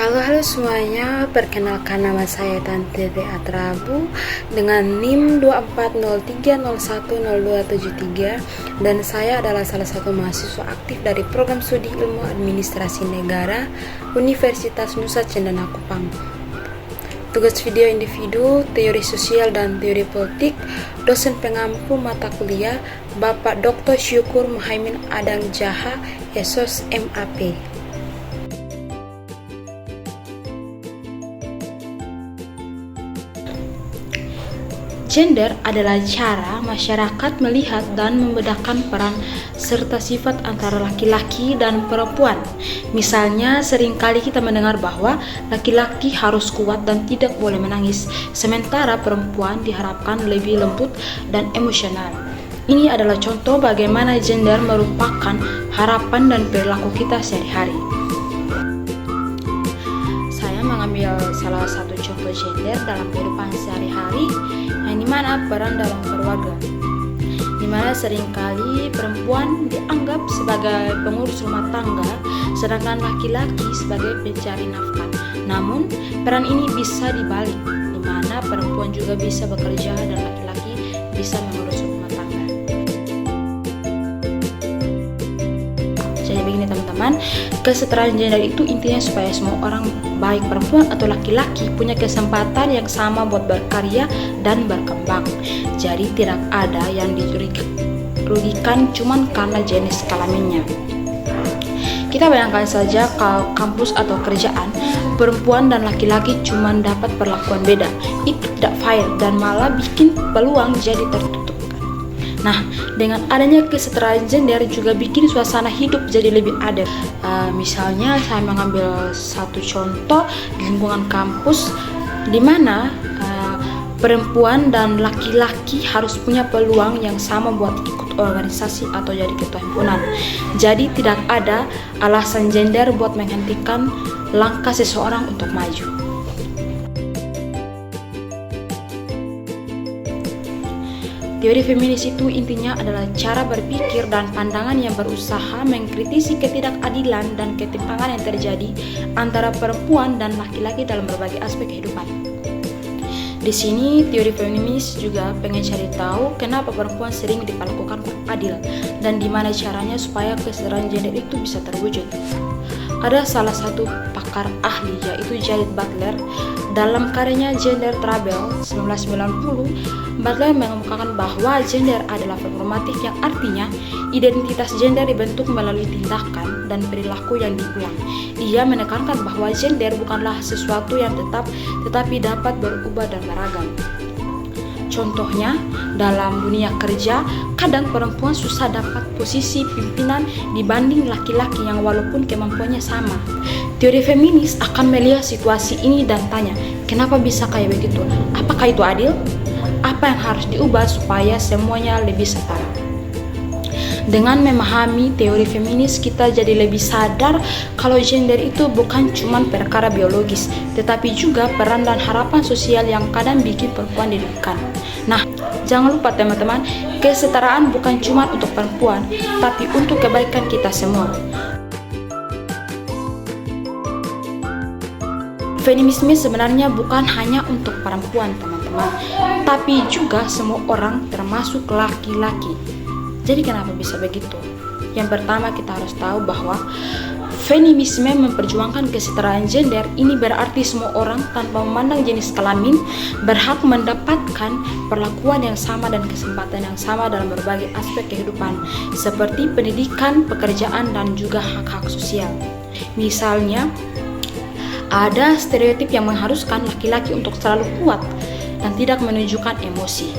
Halo semuanya, perkenalkan nama saya Tante Bea Trabu dengan NIM 2403010273 dan saya adalah salah satu mahasiswa aktif dari program studi ilmu administrasi negara Universitas Nusa Cendana Kupang. Tugas video individu, teori sosial dan teori politik, dosen pengampu mata kuliah Bapak Dr. Syukur Muhaimin Adang Jaha, SOS MAP. Gender adalah cara masyarakat melihat dan membedakan peran serta sifat antara laki-laki dan perempuan. Misalnya, seringkali kita mendengar bahwa laki-laki harus kuat dan tidak boleh menangis, sementara perempuan diharapkan lebih lembut dan emosional. Ini adalah contoh bagaimana gender merupakan harapan dan perilaku kita sehari-hari. Saya mengambil salah satu contoh gender dalam kehidupan sehari-hari, yang dimana peran dalam keluarga, dimana seringkali perempuan dianggap sebagai pengurus rumah tangga, sedangkan laki-laki sebagai pencari nafkah. Namun peran ini bisa dibalik, dimana perempuan juga bisa bekerja dan laki-laki bisa mengurus rumah tangga. Jadi begini teman-teman, kesetaraan gender itu intinya supaya semua orang, baik perempuan atau laki-laki, punya kesempatan yang sama buat berkarya dan berkembang. Jadi tidak ada yang dirugikan cuman karena jenis kelaminnya. Kita bayangkan saja kalau kampus atau kerjaan, perempuan dan laki-laki cuma dapat perlakuan beda. Itu tidak fair dan malah bikin peluang jadi tertutup. Nah, dengan adanya kesetaraan gender juga bikin suasana hidup jadi lebih adil. Misalnya saya mengambil satu contoh di lingkungan kampus, di mana perempuan dan laki-laki harus punya peluang yang sama buat ikut organisasi atau jadi ketua himpunan. Jadi tidak ada alasan gender buat menghentikan langkah seseorang untuk maju. Teori feminis itu intinya adalah cara berpikir dan pandangan yang berusaha mengkritisi ketidakadilan dan ketimpangan yang terjadi antara perempuan dan laki-laki dalam berbagai aspek kehidupan. Di sini teori feminis juga pengen cari tahu kenapa perempuan sering diperlakukan kurang adil dan gimana caranya supaya kesetaraan gender itu bisa terwujud. Ada salah satu pakar ahli yaitu Judith Butler. Dalam karyanya Gender Trouble 1990, Butler mengemukakan bahwa gender adalah performatif, yang artinya identitas gender dibentuk melalui tindakan dan perilaku yang diulang. Ia menekankan bahwa gender bukanlah sesuatu yang tetap, tetapi dapat berubah dan beragam. Contohnya, dalam dunia kerja, kadang perempuan susah dapat posisi pimpinan dibanding laki-laki yang walaupun kemampuannya sama. Teori feminis akan melihat situasi ini dan tanya, kenapa bisa kayak begitu? Apakah itu adil? Apa yang harus diubah supaya semuanya lebih setara? Dengan memahami teori feminis, kita jadi lebih sadar kalau gender itu bukan cuma perkara biologis, tetapi juga peran dan harapan sosial yang kadang bikin perempuan dirugikan. Nah, jangan lupa teman-teman, kesetaraan bukan cuma untuk perempuan, tapi untuk kebaikan kita semua. Feminisme sebenarnya bukan hanya untuk perempuan, teman-teman, tapi juga semua orang, termasuk laki-laki. Jadi kenapa bisa begitu? Yang pertama, kita harus tahu bahwa feminisme memperjuangkan kesetaraan gender. Ini berarti semua orang tanpa memandang jenis kelamin berhak mendapatkan perlakuan yang sama dan kesempatan yang sama dalam berbagai aspek kehidupan, seperti pendidikan, pekerjaan, dan juga hak-hak sosial. Misalnya, ada stereotip yang mengharuskan laki-laki untuk selalu kuat dan tidak menunjukkan emosi.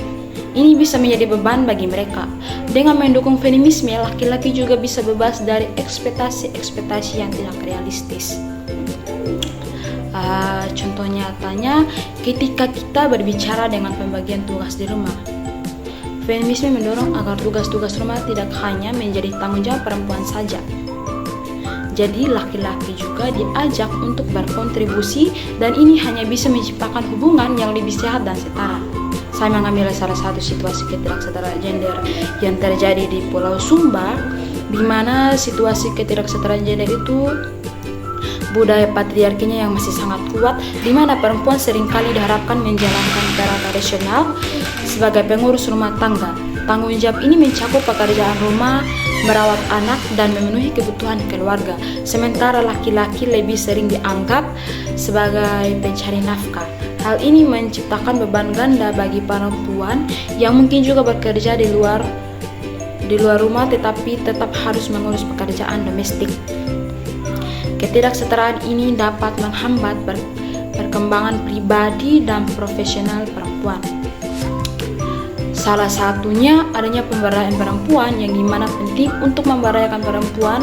Ini bisa menjadi beban bagi mereka. Dengan mendukung feminisme, laki-laki juga bisa bebas dari ekspektasi-ekspektasi yang tidak realistis. Contoh nyatanya, ketika kita berbicara dengan pembagian tugas di rumah, feminisme mendorong agar tugas-tugas rumah tidak hanya menjadi tanggung jawab perempuan saja. Jadi laki-laki juga diajak untuk berkontribusi, dan ini hanya bisa menciptakan hubungan yang lebih sehat dan setara. Saya mengambil salah satu situasi ketidaksetaraan gender yang terjadi di Pulau Sumba, di mana situasi ketidaksetaraan gender itu budaya patriarkinya yang masih sangat kuat, di mana perempuan seringkali diharapkan menjalankan peran tradisional sebagai pengurus rumah tangga. Tanggung jawab ini mencakup pekerjaan rumah, merawat anak, dan memenuhi kebutuhan keluarga. Sementara laki-laki lebih sering dianggap sebagai pencari nafkah. Hal ini menciptakan beban ganda bagi perempuan yang mungkin juga bekerja di luar rumah tetapi tetap harus mengurus pekerjaan domestik. Ketidaksetaraan ini dapat menghambat perkembangan pribadi dan profesional perempuan. Salah satunya adanya pemberdayaan perempuan, yang dimana penting untuk memberdayakan perempuan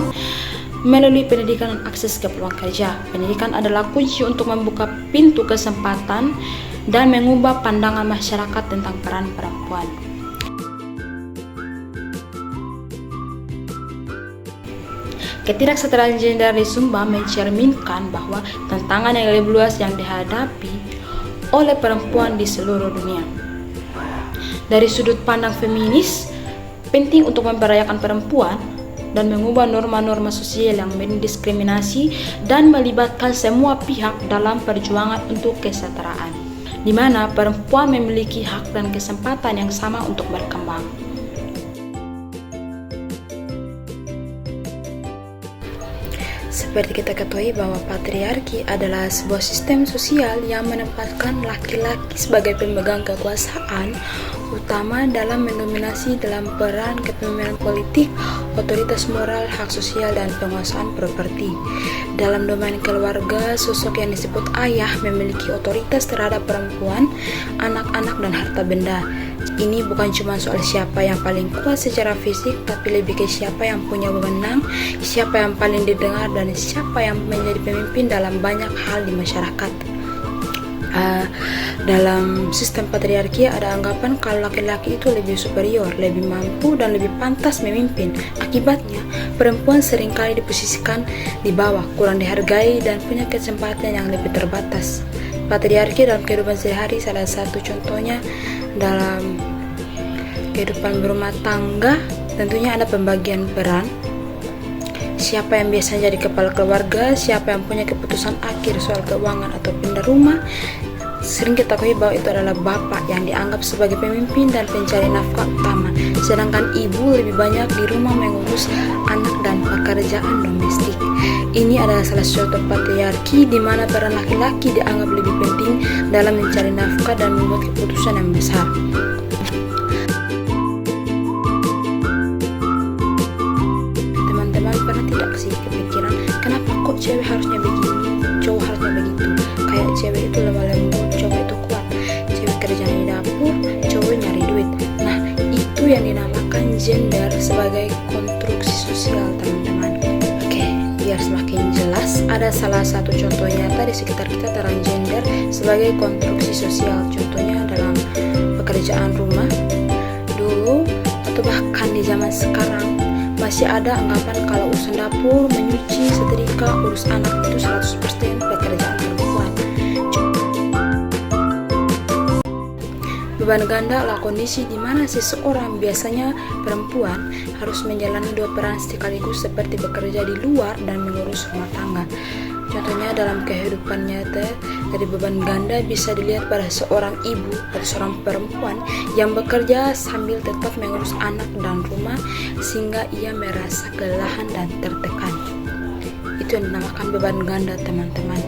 melalui pendidikan dan akses ke peluang kerja. Pendidikan adalah kunci untuk membuka pintu kesempatan dan mengubah pandangan masyarakat tentang peran perempuan. Ketidaksetaraan gender di Sumba mencerminkan bahwa tantangan yang lebih luas yang dihadapi oleh perempuan di seluruh dunia. Dari sudut pandang feminis, penting untuk memberdayakan perempuan dan mengubah norma-norma sosial yang mendiskriminasi dan melibatkan semua pihak dalam perjuangan untuk kesetaraan, di mana perempuan memiliki hak dan kesempatan yang sama untuk berkembang. Seperti kita ketahui bahwa patriarki adalah sebuah sistem sosial yang menempatkan laki-laki sebagai pemegang kekuasaan utama dalam mendominasi dalam peran kepemimpinan politik, otoritas moral, hak sosial, dan penguasaan properti. Dalam domain keluarga, sosok yang disebut ayah memiliki otoritas terhadap perempuan, anak-anak, dan harta benda. Ini bukan cuma soal siapa yang paling kuat secara fisik, tapi lebih ke siapa yang punya wewenang, siapa yang paling didengar, dan siapa yang menjadi pemimpin dalam banyak hal di masyarakat. Dalam sistem patriarki ada anggapan kalau laki-laki itu lebih superior, lebih mampu, dan lebih pantas memimpin. Akibatnya, perempuan seringkali diposisikan di bawah, kurang dihargai, dan punya kesempatan yang lebih terbatas. Patriarki dalam kehidupan sehari-hari salah satu contohnya dalam kehidupan berumah tangga, tentunya ada pembagian peran. Siapa yang biasanya jadi kepala keluarga, siapa yang punya keputusan akhir soal keuangan atau pindah rumah. Sering kita ketahui bahwa itu adalah bapak yang dianggap sebagai pemimpin dan pencari nafkah utama, sedangkan ibu lebih banyak di rumah mengurus anak dan pekerjaan domestik. Ini adalah salah satu patriarki di mana peran laki-laki dianggap lebih penting dalam mencari nafkah dan membuat keputusan yang besar. Teman-teman pernah tidak sih kepikiran kenapa kok cewek harusnya begini, cowok harusnya begitu? Kayak cewek itu lemah lembut, cowok itu kuat. Cewek kerja di dapur, cowok nyari duit. Nah, itu yang dinamakan gender sebagai konstruksi sosial, teman-teman. Oke, biar semakin jelas, ada salah satu contoh nyata di sekitar kita tentang gender sebagai konstruksi sosial. Contohnya dalam pekerjaan rumah dulu atau bahkan di zaman sekarang masih ada anggapan kalau urusan dapur, menyuci, setrika, urus anak itu 100% pekerjaan perempuan. Beban ganda adalah kondisi di mana seseorang, biasanya perempuan, harus menjalani dua peran sekaligus seperti bekerja di luar dan mengurus rumah tangga. Contohnya dalam kehidupan nyata, dari beban ganda bisa dilihat pada seorang ibu atau seorang perempuan yang bekerja sambil tetap mengurus anak dan rumah sehingga ia merasa kelelahan dan tertekan. Itu yang dinamakan beban ganda, teman-teman.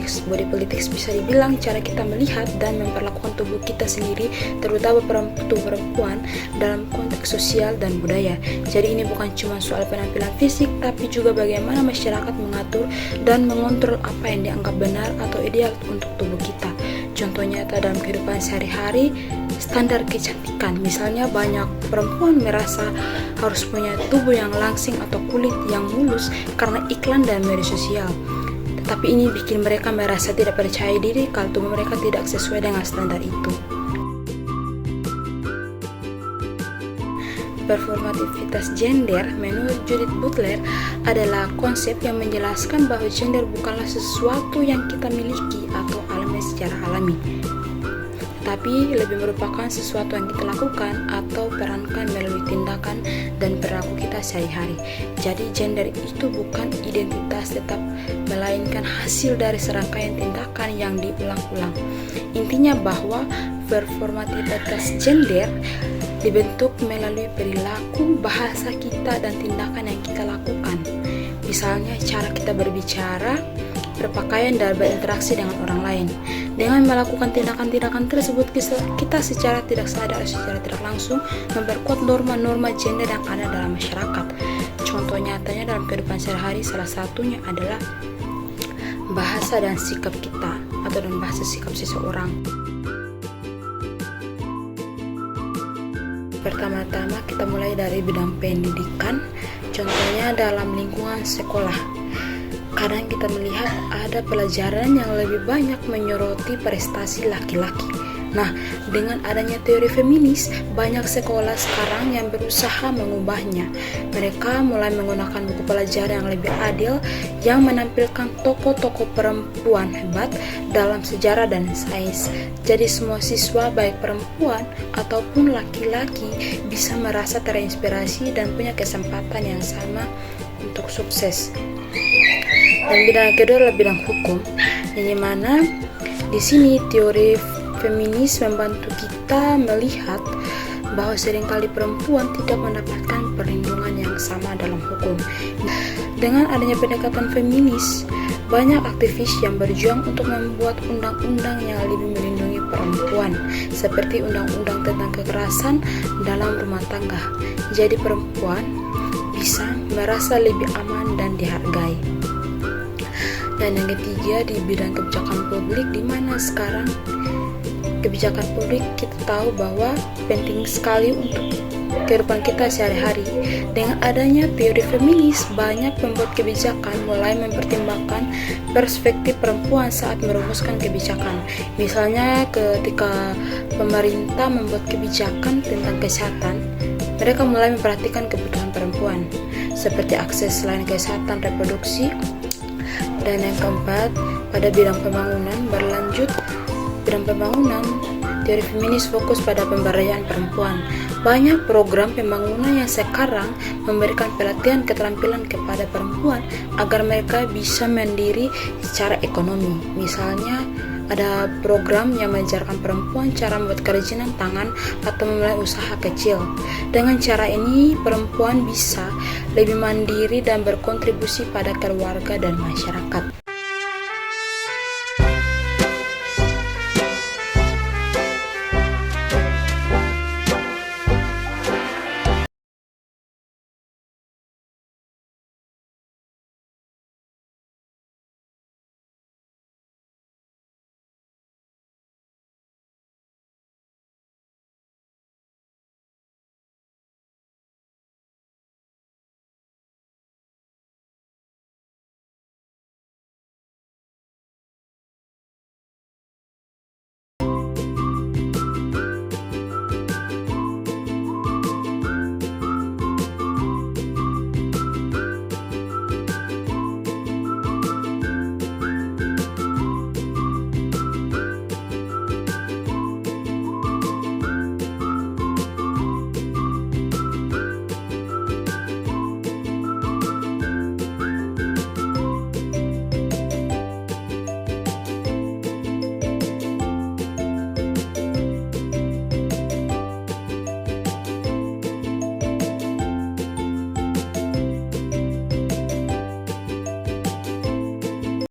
Body politics bisa dibilang cara kita melihat dan memperlakukan tubuh kita sendiri, terutama tubuh perempuan dalam konteks sosial dan budaya. Jadi ini bukan cuma soal penampilan fisik, tapi juga bagaimana masyarakat mengatur dan mengontrol apa yang dianggap benar atau ideal untuk tubuh kita. Contohnya dalam kehidupan sehari-hari, standar kecantikan. Misalnya banyak perempuan merasa harus punya tubuh yang langsing atau kulit yang mulus karena iklan dan media sosial. Tapi ini bikin mereka merasa tidak percaya diri kalau tubuh mereka tidak sesuai dengan standar itu. Performativitas gender menurut Judith Butler adalah konsep yang menjelaskan bahwa gender bukanlah sesuatu yang kita miliki atau alami secara alami, tapi lebih merupakan sesuatu yang kita lakukan atau perankan melalui tindakan dan perilaku kita sehari-hari. Jadi gender itu bukan identitas tetap, melainkan hasil dari serangkaian tindakan yang diulang-ulang. Intinya bahwa performativitas gender dibentuk melalui perilaku, bahasa kita, dan tindakan yang kita lakukan. Misalnya cara kita berbicara, berpakaian, dan berinteraksi dengan orang lain. Dengan melakukan tindakan-tindakan tersebut, kita secara tidak sadar, secara tidak langsung memperkuat norma-norma gender yang ada dalam masyarakat. Contoh nyatanya dalam kehidupan sehari-hari, salah satunya adalah bahasa dan sikap kita, atau dan bahasa sikap seseorang. Pertama-tama kita mulai dari bidang pendidikan, contohnya dalam lingkungan sekolah. Kadang kita melihat ada pelajaran yang lebih banyak menyoroti prestasi laki-laki. Nah, dengan adanya teori feminis, banyak sekolah sekarang yang berusaha mengubahnya. Mereka mulai menggunakan buku pelajaran yang lebih adil, yang menampilkan tokoh-tokoh perempuan hebat dalam sejarah dan sains. Jadi semua siswa, baik perempuan ataupun laki-laki, bisa merasa terinspirasi dan punya kesempatan yang sama untuk sukses. Dan bidang kedua adalah bidang hukum, yang mana di sini teori feminis membantu kita melihat bahwa seringkali perempuan tidak mendapatkan perlindungan yang sama dalam hukum. Dengan adanya pendekatan feminis, banyak aktivis yang berjuang untuk membuat undang-undang yang lebih melindungi perempuan, seperti undang-undang tentang kekerasan dalam rumah tangga. Jadi perempuan bisa merasa lebih aman dan dihargai. Dan yang ketiga di bidang kebijakan publik, di mana sekarang kebijakan publik kita tahu bahwa penting sekali untuk kehidupan kita sehari-hari. Dengan adanya teori feminis, banyak pembuat kebijakan mulai mempertimbangkan perspektif perempuan saat merumuskan kebijakan. Misalnya ketika pemerintah membuat kebijakan tentang kesehatan, mereka mulai memperhatikan kebutuhan perempuan, seperti akses layanan kesehatan reproduksi. Dan yang keempat, pada bidang pembangunan berlanjut, bidang pembangunan, teori feminis fokus pada pemberdayaan perempuan. Banyak program pembangunan yang sekarang memberikan pelatihan keterampilan kepada perempuan agar mereka bisa mandiri secara ekonomi. Misalnya, ada program yang mengajarkan perempuan cara membuat kerajinan tangan atau memulai usaha kecil. Dengan cara ini, perempuan bisa lebih mandiri dan berkontribusi pada keluarga dan masyarakat.